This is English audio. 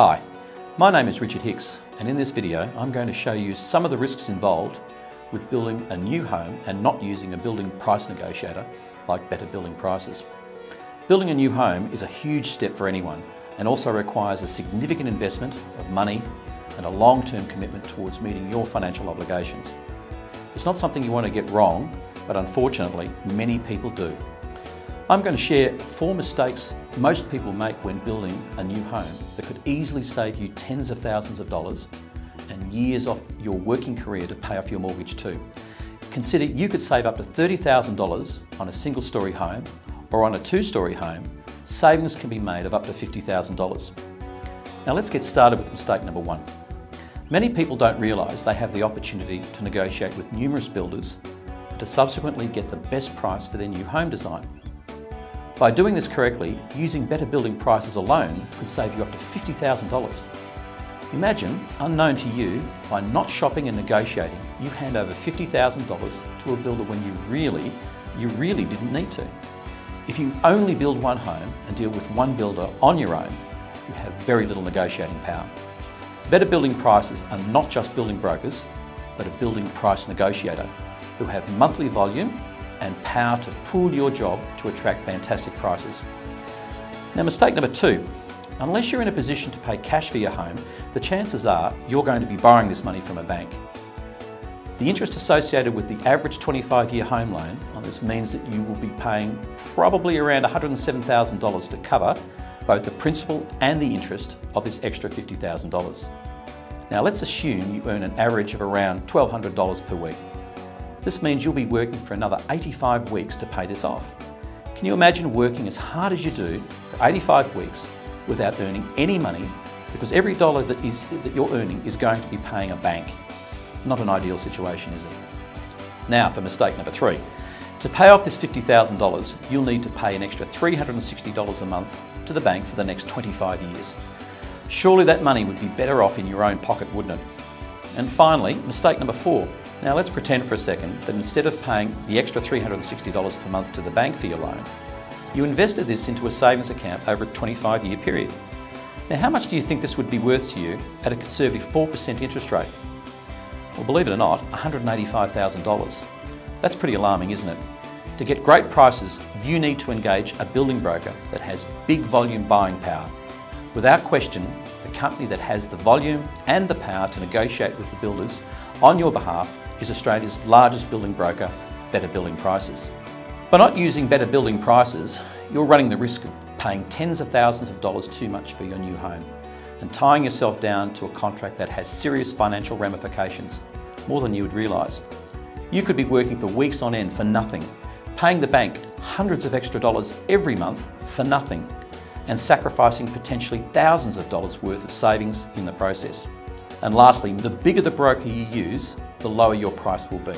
Hi, my name is Richard Hicks, and in this video I'm going to show you some of the risks involved with building a new home and not using a building price negotiator like Better Building Prices. Building a new home is a huge step for anyone and also requires a significant investment of money and a long-term commitment towards meeting your financial obligations. It's not something you want to get wrong, but unfortunately many people do. I'm going to share 4 mistakes most people make when building a new home that could easily save you tens of thousands of dollars and years off your working career to pay off your mortgage too. Consider you could save up to $30,000 on a single-storey home, or on a 2-storey home, savings can be made of up to $50,000. Now let's get started with mistake number 1. Many people don't realise they have the opportunity to negotiate with numerous builders to subsequently get the best price for their new home design. By doing this correctly, using Better Building Prices alone could save you up to $50,000. Imagine, unknown to you, by not shopping and negotiating, you hand over $50,000 to a builder when you really didn't need to. If you only build one home and deal with one builder on your own, you have very little negotiating power. Better Building Prices are not just building brokers, but a building price negotiator who have monthly volume and power to pool your job to attract fantastic prices. Now, mistake number 2. Unless you're in a position to pay cash for your home, the chances are you're going to be borrowing this money from a bank. The interest associated with the average 25-year home loan on this means that you will be paying probably around $107,000 to cover both the principal and the interest of this extra $50,000. Now let's assume you earn an average of around $1,200 per week. This means you'll be working for another 85 weeks to pay this off. Can you imagine working as hard as you do for 85 weeks without earning any money, because every dollar that you're earning is going to be paying a bank? Not an ideal situation, is it? Now for mistake number 3. To pay off this $50,000, you'll need to pay an extra $360 a month to the bank for the next 25 years. Surely that money would be better off in your own pocket, wouldn't it? And finally, mistake number 4. Now let's pretend for a second that instead of paying the extra $360 per month to the bank for your loan, you invested this into a savings account over a 25-year period. Now how much do you think this would be worth to you at a conservative 4% interest rate? Well, believe it or not, $185,000. That's pretty alarming, isn't it? To get great prices, you need to engage a building broker that has big volume buying power. Without question, the company that has the volume and the power to negotiate with the builders on your behalf is Australia's largest building broker, Better Building Prices. By not using Better Building Prices, you're running the risk of paying tens of thousands of dollars too much for your new home and tying yourself down to a contract that has serious financial ramifications, more than you would realise. You could be working for weeks on end for nothing, paying the bank hundreds of extra dollars every month for nothing, and sacrificing potentially thousands of dollars worth of savings in the process. And lastly, the bigger the broker you use, the lower your price will be.